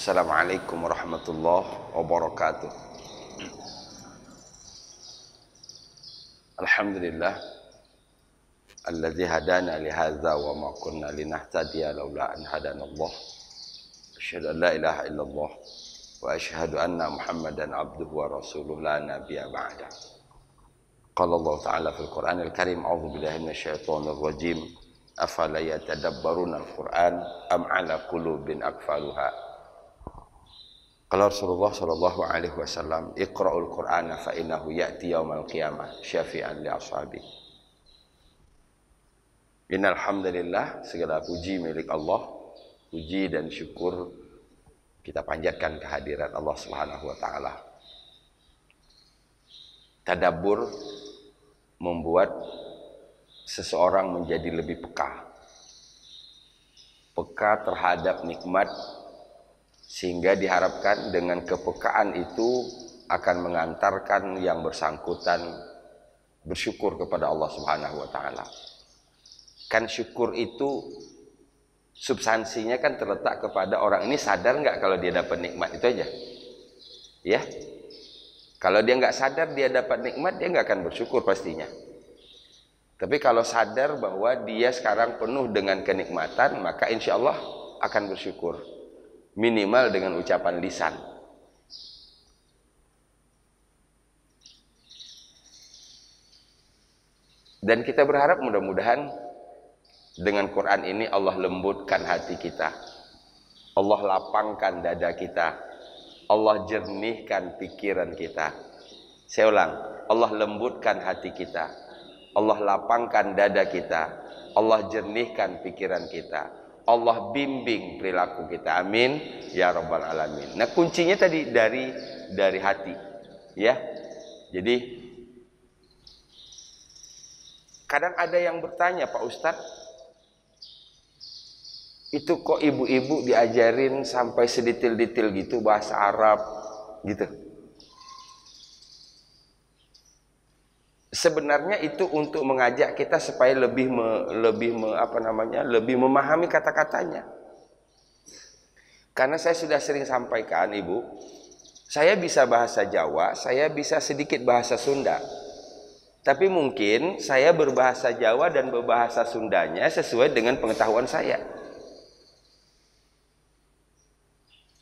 Assalamualaikum warahmatullahi wabarakatuh. Alhamdulillah alladzi hadana li hadza wa ma kunna linahtadiya laula an hadanallah. Asyhadu an la ilaha illallah wa asyhadu anna Muhammadan abduhu wa rasuluhu la nabiyya ba'da. Qala Allah Ta'ala fil Qur'anil Karim, a'udzu billahi minasyaitonir rajim. Afala yatadabbaruna al-Qur'an am 'ala qulubin aqfaluha. Qala Rasulullah sallallahu alaihi wasallam, iqra'ul Qur'ana fa innahu ya'ti yaumal qiyamah syafi'an li ashabi. Innal hamdalillah, segala puji milik Allah. Puji dan syukur kita panjatkan kehadirat Allah Subhanahu wa taala. Tadabbur membuat seseorang menjadi lebih peka. Peka terhadap nikmat, sehingga diharapkan dengan kepekaan itu akan mengantarkan yang bersangkutan bersyukur kepada Allah Subhanahu wa taala. Kan syukur itu substansinya kan terletak kepada orang ini sadar nggak kalau dia dapat nikmat itu aja. Ya. Kalau dia nggak sadar dia dapat nikmat, dia nggak akan bersyukur pastinya. Tapi kalau sadar bahwa dia sekarang penuh dengan kenikmatan, maka insya Allah akan bersyukur. Minimal dengan ucapan lisan. Dan kita berharap mudah-mudahan dengan Quran ini Allah lembutkan hati kita, Allah lapangkan dada kita, Allah jernihkan pikiran kita. Saya ulang, Allah lembutkan hati kita, Allah lapangkan dada kita, Allah jernihkan pikiran kita, Allah bimbing perilaku kita. Amin ya rabbal alamin. Nah, kuncinya tadi dari hati, ya. Jadi kadang ada yang bertanya, Pak Ustadz, itu kok ibu-ibu diajarin sampai sedetil-detil gitu bahasa Arab gitu. Sebenarnya itu untuk mengajak kita supaya lebih memahami kata-katanya. Karena saya sudah sering sampaikan, Ibu, saya bisa bahasa Jawa, saya bisa sedikit bahasa Sunda. Tapi mungkin saya berbahasa Jawa dan berbahasa Sundanya sesuai dengan pengetahuan saya.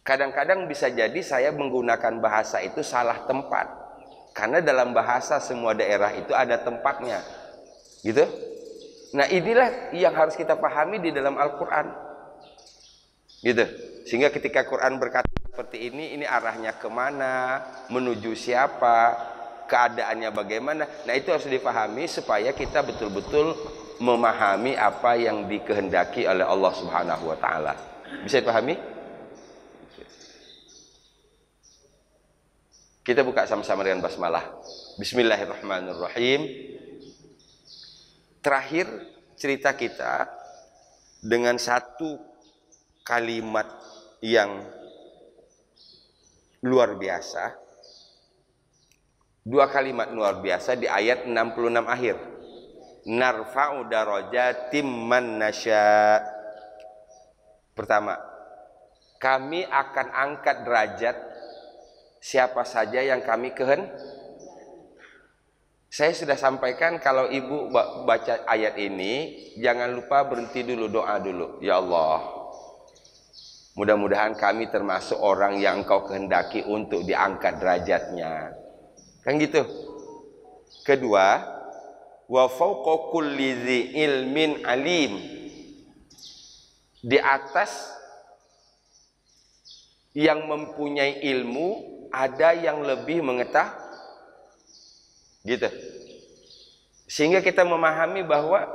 Kadang-kadang bisa jadi saya menggunakan bahasa itu salah tempat. Karena dalam bahasa semua daerah itu ada tempatnya, gitu. Nah, inilah yang harus kita pahami di dalam Al-Quran, gitu. Sehingga ketika Quran berkata seperti ini arahnya kemana, menuju siapa, keadaannya bagaimana. Nah, itu harus dipahami supaya kita betul-betul memahami apa yang dikehendaki oleh Allah Subhanahu wa taala. Bisa dipahami? Kita buka sama-sama dengan basmalah. Bismillahirrahmanirrahim. Terakhir cerita kita dengan satu kalimat yang luar biasa. Dua kalimat luar biasa di ayat 66 akhir. Narfa'u darajatim man nasya. Pertama, kami akan angkat derajat siapa saja yang kami kehendaki. Saya sudah sampaikan kalau ibu baca ayat ini, jangan lupa berhenti dulu, doa dulu. Ya Allah, mudah-mudahan kami termasuk orang yang Engkau kehendaki untuk diangkat derajatnya. Kan gitu. Kedua, wa fawqa kulli dzi ilmin alim. Di atas yang mempunyai ilmu ada yang lebih mengetahui, gitu. Sehingga kita memahami bahwa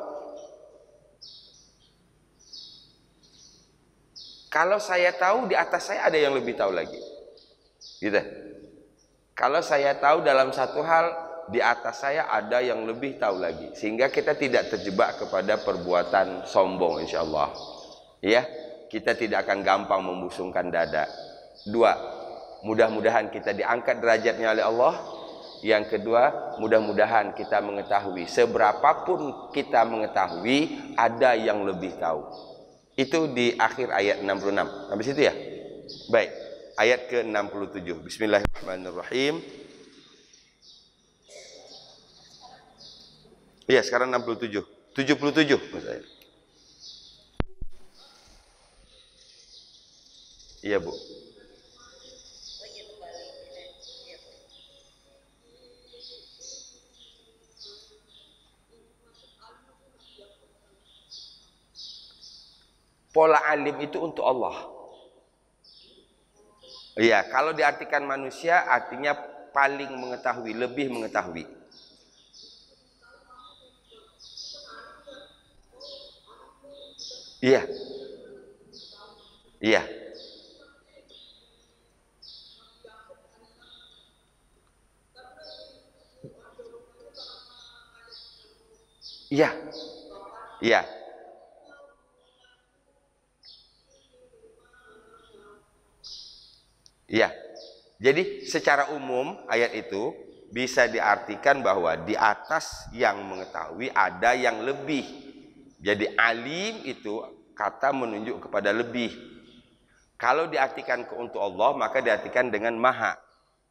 kalau saya tahu, di atas saya ada yang lebih tahu lagi, gitu. Kalau saya tahu dalam satu hal, di atas saya ada yang lebih tahu lagi, sehingga kita tidak terjebak kepada perbuatan sombong, insyaallah. Ya, kita tidak akan gampang membusungkan dada. Dua, mudah-mudahan kita diangkat derajatnya oleh Allah. Yang kedua, mudah-mudahan kita mengetahui, seberapapun kita mengetahui, ada yang lebih tahu. Itu di akhir ayat 66. Sampai situ ya? Baik, ayat ke-67. Bismillahirrahmanirrahim. Iya, sekarang 67. 77 maksud saya. Iya, Bu. Pola alim itu untuk Allah. Iya, kalau diartikan manusia artinya paling mengetahui, lebih mengetahui. Iya. Iya. Iya. Iya. Iya. Jadi secara umum ayat itu bisa diartikan bahwa di atas yang mengetahui ada yang lebih. Jadi alim itu kata menunjuk kepada lebih. Kalau diartikan untuk Allah maka diartikan dengan maha.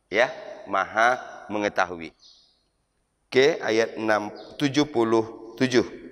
Ya, maha mengetahui. Oke, ayat 77.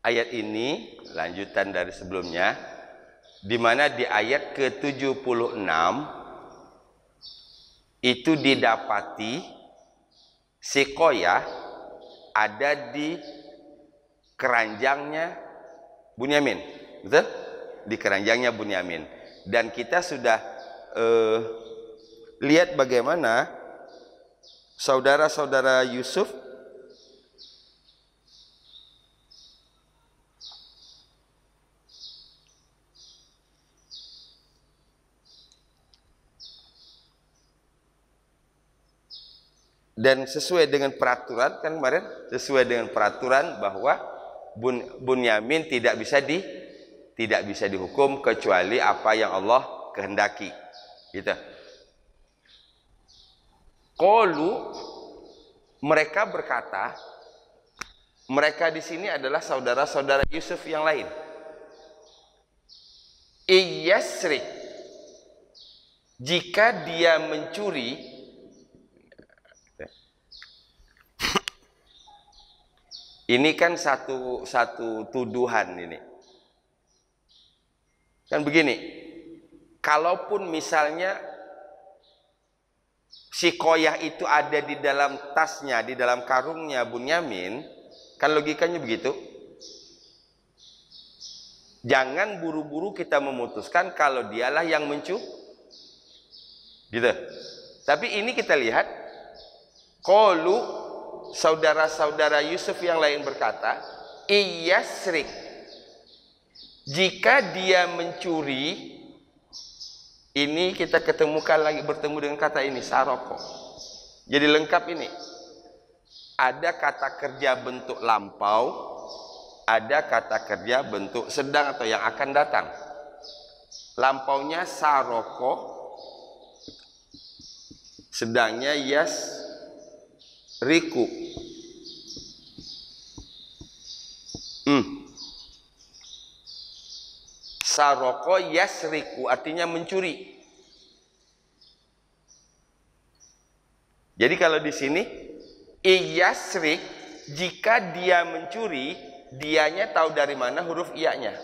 Ayat ini lanjutan dari sebelumnya, di mana di ayat ke-76 itu didapati Sekoyah ada di keranjangnya Bunyamin, betul? Di keranjangnya Bunyamin. Dan kita sudah lihat bagaimana saudara-saudara Yusuf dan sesuai dengan peraturan kan kemarin, sesuai dengan peraturan bahwa Bunyamin tidak bisa dihukum kecuali apa yang Allah kehendaki. Gitu. Qalu, mereka berkata, mereka di sini adalah saudara-saudara Yusuf yang lain. Iyasrik, jika dia mencuri, ini kan satu tuduhan ini. Kan begini, kalaupun misalnya si Koyah itu ada di dalam tasnya, di dalam karungnya Bunyamin, kan logikanya begitu. Jangan buru-buru kita memutuskan kalau dialah yang mencuri. Gitu. Tapi ini kita lihat, qalu, saudara-saudara Yusuf yang lain berkata, iyasrik, jika dia mencuri, ini kita ketemukan lagi, bertemu dengan kata ini, saroko. Jadi lengkap ini. Ada kata kerja bentuk lampau, ada kata kerja bentuk sedang atau yang akan datang. Lampaunya saroko, Sedangnya yasriku. Saroko yasriku artinya mencuri. Jadi kalau di sini iyasrik, jika dia mencuri, dianya tahu dari mana huruf iya-nya.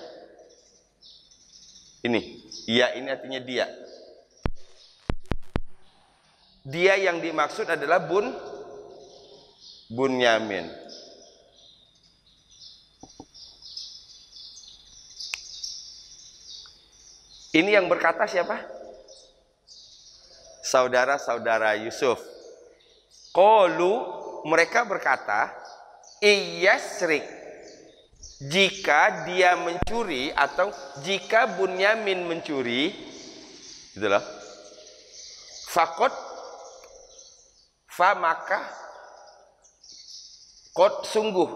Ini, iya ini artinya dia. Dia yang dimaksud adalah Bunyamin. Ini yang berkata siapa? Saudara-saudara Yusuf. Qalu, mereka berkata, iyasrik, jika dia mencuri atau jika Bunyamin mencuri, itulah. Fakot, fa maka, kot sungguh,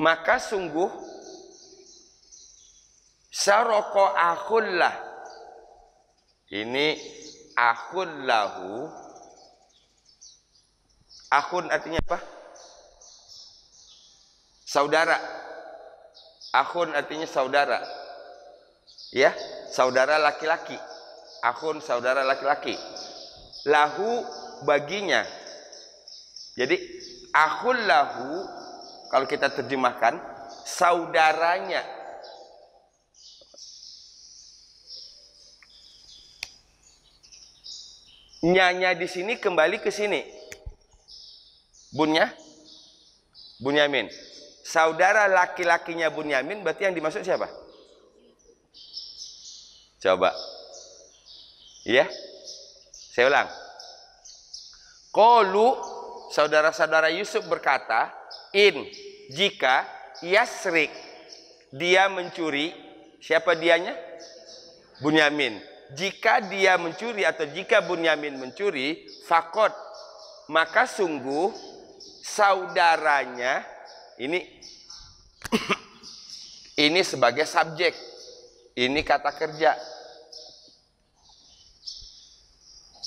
maka sungguh, saroko akhullah. Ini akhullahu. Akhun artinya apa? Saudara. Akhun artinya saudara. Ya, saudara laki-laki. Akhun saudara laki-laki. Lahu baginya. Jadi akhul lahu kalau kita terjemahkan saudaranya. Nyanya di sini kembali ke sini. Bunyamin. Saudara laki-lakinya Bunyamin berarti yang dimaksud siapa? Coba. Iya? Saya ulang. Qalu, saudara-saudara Yusuf berkata, jika yasrik, dia mencuri, siapa dianya? Bunyamin. Jika dia mencuri atau jika Bunyamin mencuri, fakot, maka sungguh saudaranya ini sebagai subjek, ini kata kerja.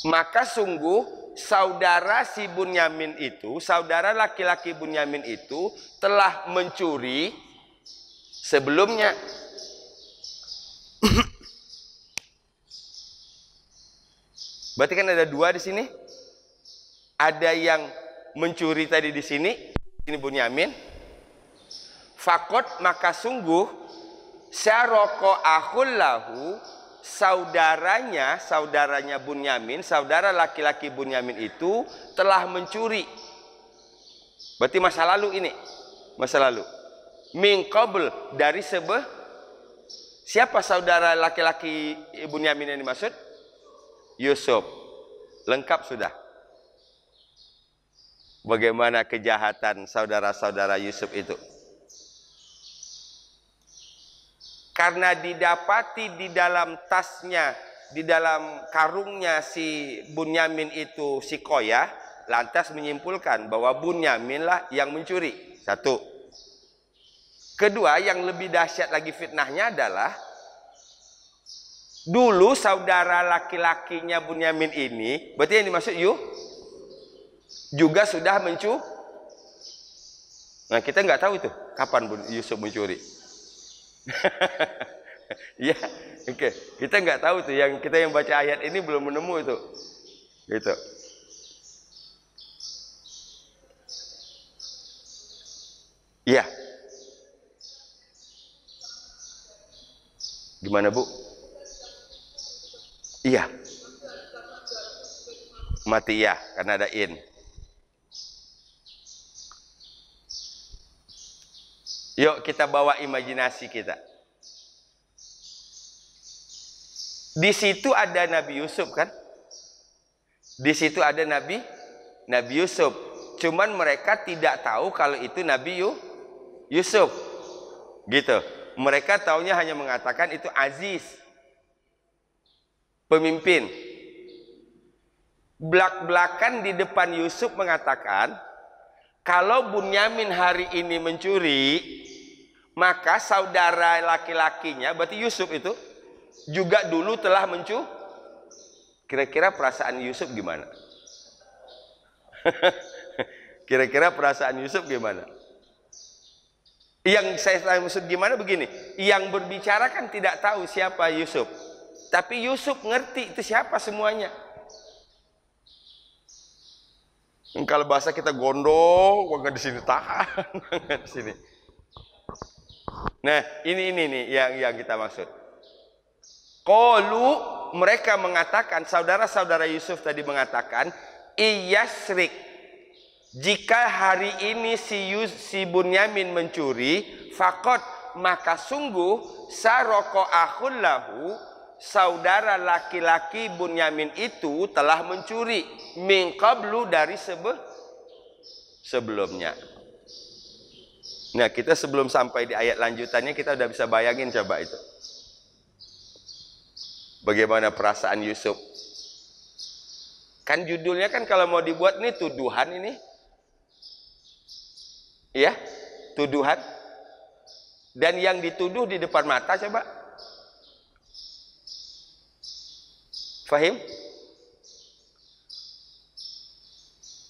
Maka sungguh saudara si Bunyamin itu, saudara laki-laki Bunyamin itu telah mencuri sebelumnya. Berarti kan ada dua di sini. Ada yang mencuri tadi di sini, ini Bunyamin. Fakot maka sungguh syaroko akhullahu, saudaranya Bunyamin, saudara laki-laki Bunyamin itu telah mencuri. Berarti masa lalu ini, masa lalu. Min qabl, dari siapa saudara laki-laki Bunyamin yang dimaksud? Yusuf. Lengkap sudah. Bagaimana kejahatan saudara-saudara Yusuf itu? Karena didapati di dalam tasnya, di dalam karungnya si Bunyamin itu si Koyah, lantas menyimpulkan bahwa Bunyaminlah yang mencuri. Satu. Kedua, yang lebih dahsyat lagi fitnahnya adalah dulu saudara laki-lakinya Bunyamin ini, berarti yang dimaksud juga sudah mencuri. Nah, kita nggak tahu itu kapan Yusuf mencuri. Ya, oke. Kita nggak tahu tuh. Kita yang baca ayat ini belum menemu itu. Gitu. Iya. Gimana, Bu? Iya. Mati ya, karena ada in. Yuk kita bawa imajinasi kita. Di situ ada Nabi Yusuf kan? Di situ ada Nabi Yusuf. Cuman mereka tidak tahu kalau itu Nabi Yusuf. Gitu. Mereka taunya hanya mengatakan itu Aziz. Pemimpin. Belak-belakan di depan Yusuf mengatakan, kalau Bunyamin hari ini mencuri, maka saudara laki-lakinya, berarti Yusuf itu, juga dulu telah Kira-kira perasaan Yusuf gimana? Kira-kira perasaan Yusuf gimana? Yang saya maksud gimana begini, yang berbicara kan tidak tahu siapa Yusuf, tapi Yusuf ngerti itu siapa semuanya. Kalau bahasa kita gondok, nggak di sini tahan, nggak di sini. Nah, ini nih yang kita maksud. Qalu, mereka mengatakan, saudara-saudara Yusuf tadi mengatakan, iyasrik, jika hari ini si Bunyamin mencuri, fakot, maka sungguh saroko akhul lahu, saudara laki-laki Bunyamin itu telah mencuri min qablu, dari sebelumnya. Nah, kita sebelum sampai di ayat lanjutannya, kita udah bisa bayangin coba itu. Bagaimana perasaan Yusuf? Kan judulnya kan kalau mau dibuat nih tuduhan ini. Ya, tuduhan. Dan yang dituduh di depan mata coba. Fahim?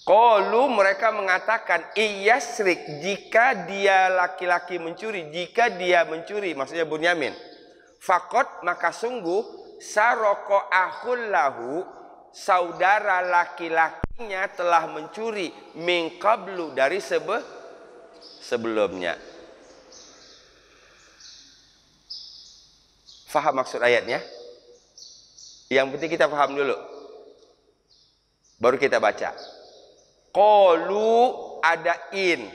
Qalu, mereka mengatakan iyasrik, jika dia laki-laki mencuri, jika dia mencuri, maksudnya Bunyamin. Fakot, maka sungguh saroko akhul lahu, saudara laki-lakinya telah mencuri min qablu, dari sebelumnya. Faham maksud ayatnya? Yang penting kita paham dulu, baru kita baca. Qalu, ada in,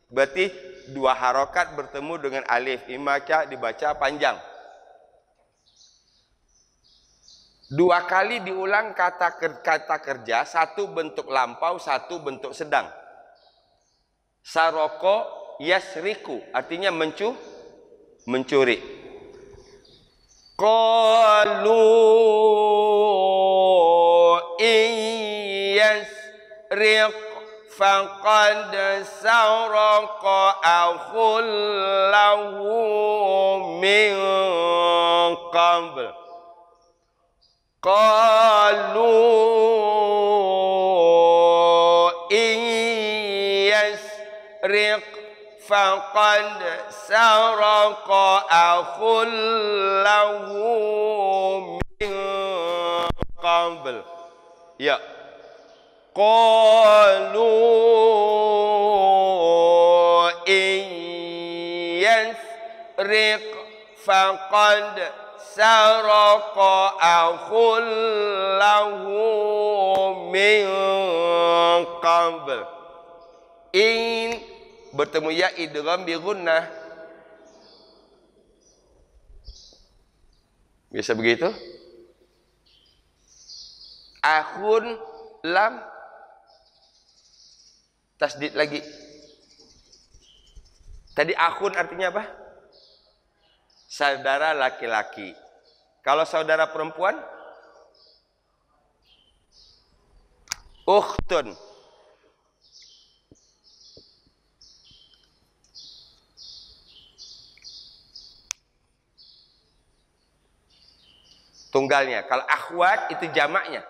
berarti dua harokat bertemu dengan alif. Imaka dibaca panjang. Dua kali diulang kata kerja, satu bentuk lampau, satu bentuk sedang. Saroko yasriku, artinya mencuri. Qalu iyasriq faqad saraka akhul lahu min qabl. Qalu iyasriq faqad saraka akhul lahu min qabl. Ya. Qalu iyasriq faqad saraka akhul lahu min qabl. In bertemu ya idgham bi gunnah. Bisa begitu? Akhun lam tasdid lagi. Tadi akhun artinya apa? Saudara laki-laki. Kalau saudara perempuan, ukhtun. Tunggalnya. Kalau akhwat itu jamaknya.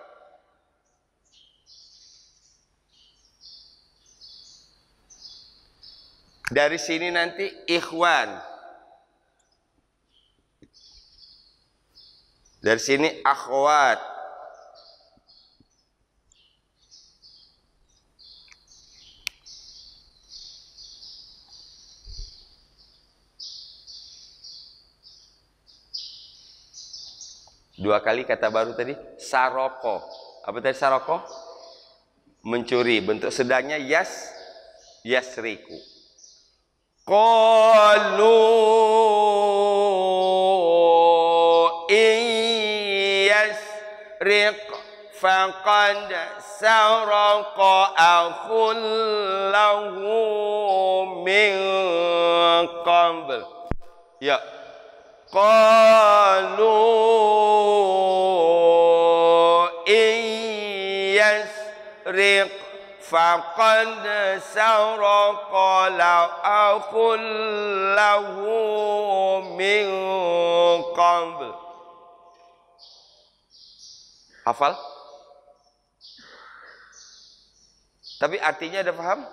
Dari sini nanti ikhwan. Dari sini akhwat. Dua kali kata baru tadi, saroko. Apa tadi saroko? Mencuri. Bentuk sedangnya yasriku. Qalu iyasriq faqad saraka akhul lahu min qabl. Ya. Qalu iyasriq faqad saraka akhul lahu min qabl. Hafal? Tapi artinya ada paham?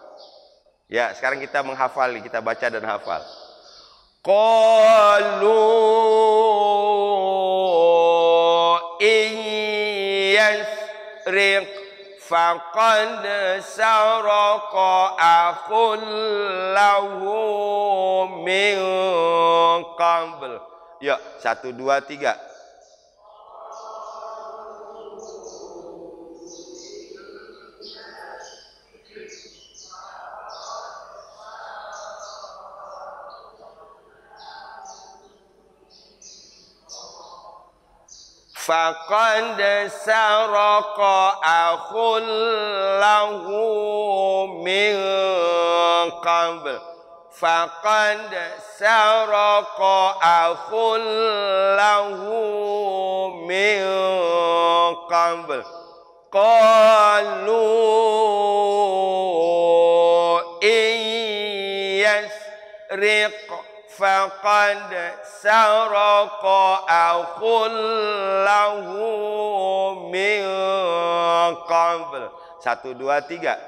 Ya, sekarang kita menghafal, kita baca dan hafal. Qalu iyasriq faqad saraqa akhul lahu min qabl. Ya, 1, 2, 3. Faqad saraqa akhul lahu min qabl. Faqad saraqa akhul lahu min qabl. Qalu iyasriq faqad saraqa akhul lahu min qabl. 1, 2, 3.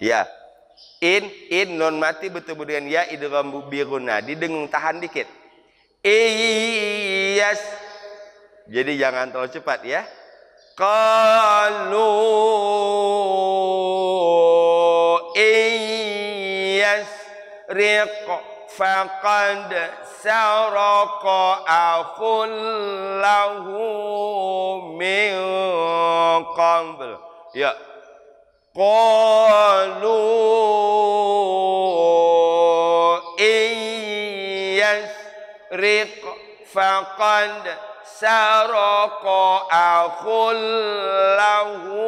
Ya, in non mati bertemu dengan ya idgham biruna, didengung, tahan dikit. Iyas, jadi jangan terlalu cepat ya. Qalu iyasriq faqad saraqa akhul lahu min qabl. Ya. Qalu iyasriq faqad saraqa akhul lahu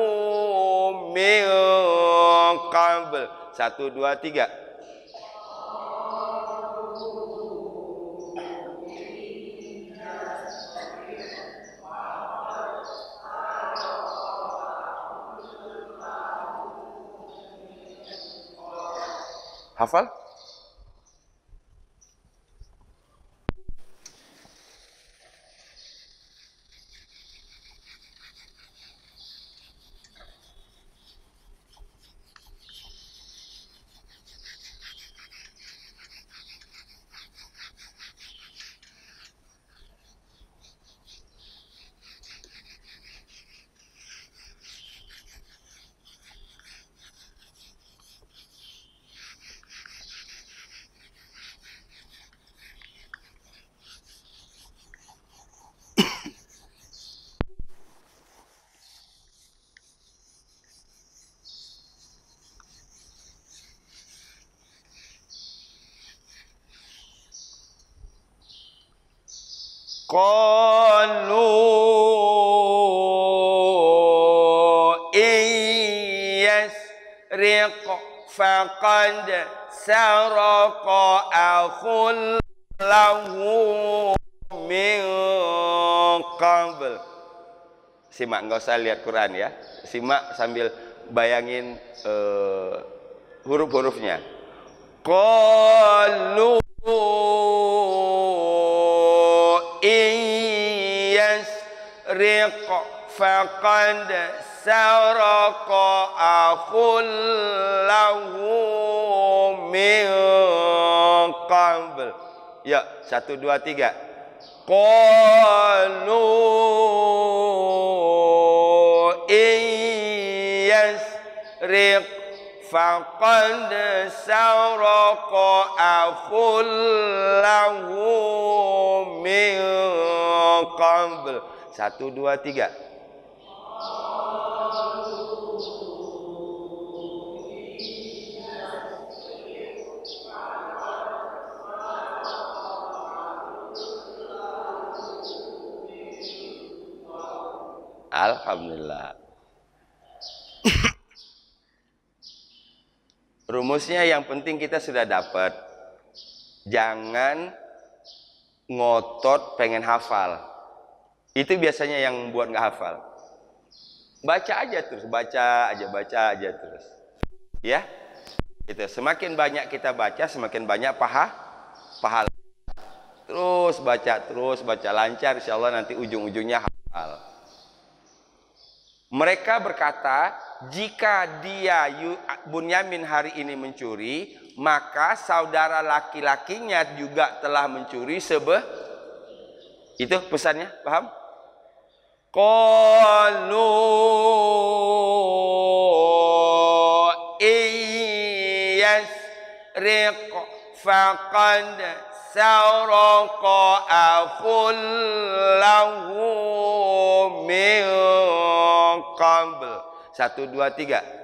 min qabl. 1, 2, 3. Hafal? Qalu iyasriq faqad saraqa akhul lahu min qabl. Simak, nggak usah lihat Quran ya. Simak sambil bayangin huruf-hurufnya. Qalu iyasriq faqad saraqa akhul lahu min qabl. Ya, 1, 2, 3. Qalu iyasriq faqad saraqa akhul lahu min qabl. 1, 2, 3. Alhamdulillah. Rumusnya yang penting kita sudah dapat. Jangan ngotot pengen hafal. Itu biasanya yang buat nggak hafal. Baca aja terus, baca aja terus. Ya. Gitu. Semakin banyak kita baca, semakin banyak pahala. Terus baca lancar, insyaallah nanti ujung-ujungnya hafal. Mereka berkata, jika dia Bunyamin hari ini mencuri, maka saudara laki-lakinya juga telah mencuri itu pesannya, paham? Qalu iyasriq faqad saraqa akhul lahu min qabl. 1, 2, 3.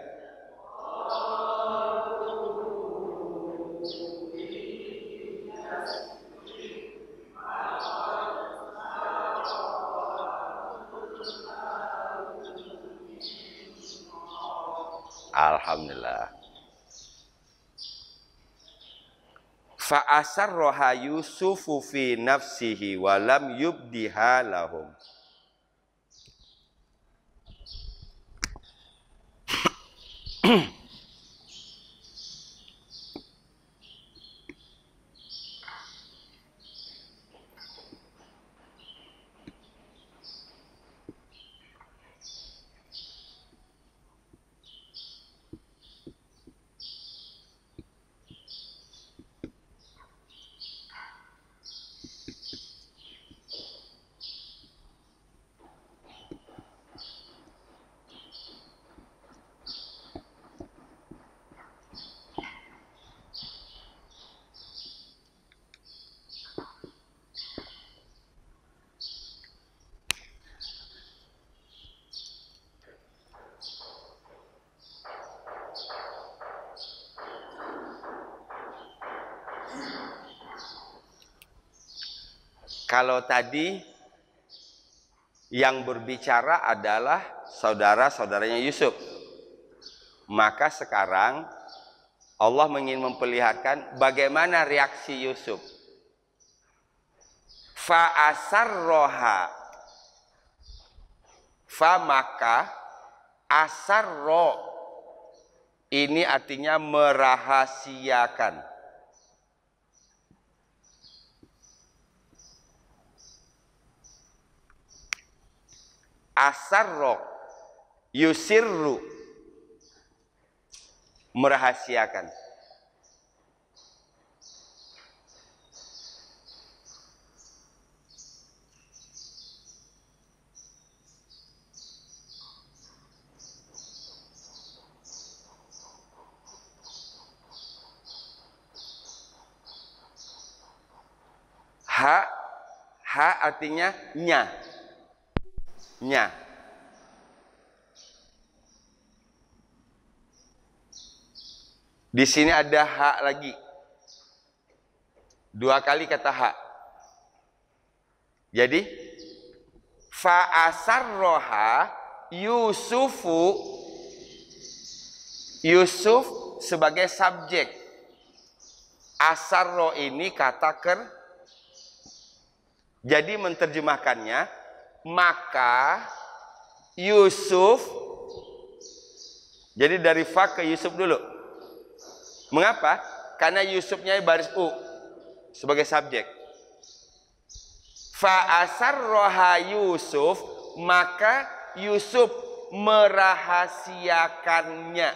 Alhamdulillah. Fa asarraha Yusufu fi nafsihi wa lam yubdiha lahum. Kalau tadi yang berbicara adalah saudara-saudaranya Yusuf, maka sekarang Allah ingin memperlihatkan bagaimana reaksi Yusuf. Fa asarroha, fa maka asarro ini artinya merahasiakan. Asarro yusirru merahasiakan. Ha artinya nya. Di sini ada hak lagi. 2 kali kata hak. Jadi fa asarroha Yusuf sebagai subjek. Asarro ini kata Jadi menterjemahkannya, maka Yusuf, jadi dari fa ke Yusuf dulu. Mengapa? Karena Yusufnya baris U sebagai subjek. Fa asarroha Yusuf, maka Yusuf merahasiakannya.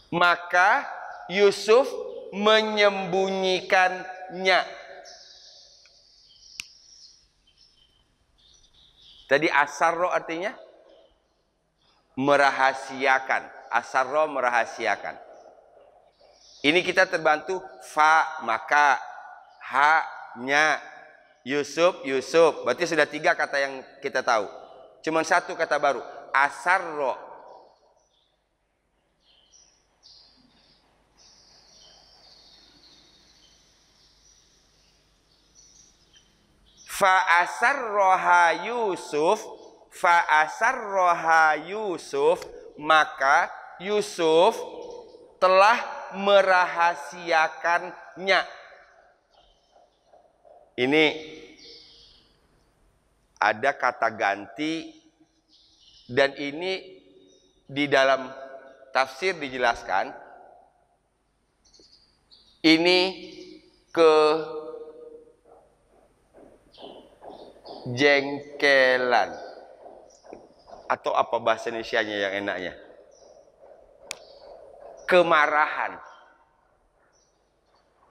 Maka Yusuf menyembunyikannya. Tadi asarro artinya merahasiakan. Asarro merahasiakan. Ini kita terbantu fa maka, ha nya, Yusuf. Berarti sudah 3 kata yang kita tahu. Cuma 1 kata baru, asarro. Fa asarroha Yusuf, maka Yusuf telah merahasiakannya. Ini ada kata ganti, dan ini di dalam tafsir dijelaskan ini kejengkelan, atau apa bahasa Indonesianya yang enaknya, kemarahan,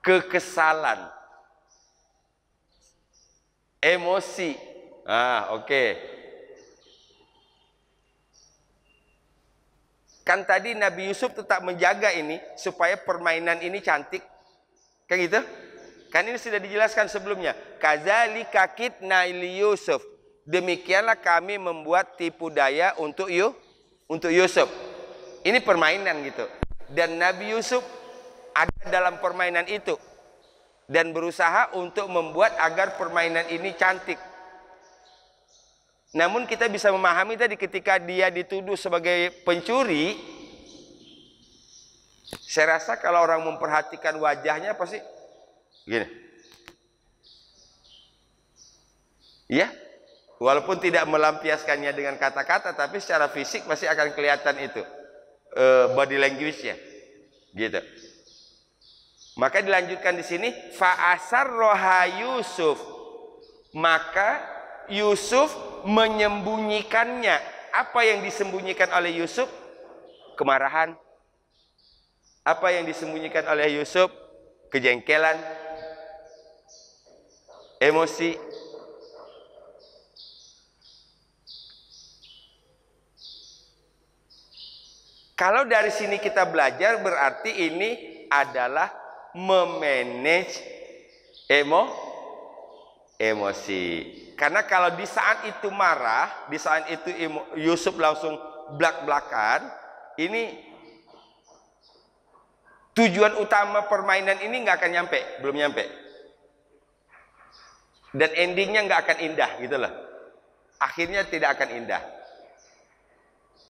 kekesalan, emosi. Oke. Kan tadi Nabi Yusuf tetap menjaga ini supaya permainan ini cantik. Kan gitu? Kan ini sudah dijelaskan sebelumnya. Kadzalika kitna li Yusuf. Demikianlah kami membuat tipu daya untuk Yusuf. Ini permainan gitu. Dan Nabi Yusuf ada dalam permainan itu dan berusaha untuk membuat agar permainan ini cantik. Namun kita bisa memahami tadi ketika dia dituduh sebagai pencuri, saya rasa kalau orang memperhatikan wajahnya pasti gini. Ya, walaupun tidak melampiaskannya dengan kata-kata, tapi secara fisik pasti akan kelihatan itu body language-nya. Gitu. Maka dilanjutkan di sini, fa'asarroha Yusuf, maka Yusuf menyembunyikannya. Apa yang disembunyikan oleh Yusuf? Kemarahan. Apa yang disembunyikan oleh Yusuf? Kejengkelan, emosi. Kalau dari sini kita belajar, berarti ini adalah memanage emosi. Karena kalau di saat itu marah, di saat itu Yusuf langsung blak-blakan, ini tujuan utama permainan ini nggak akan nyampe, belum nyampe. Dan endingnya nggak akan indah gitu loh. Akhirnya tidak akan indah.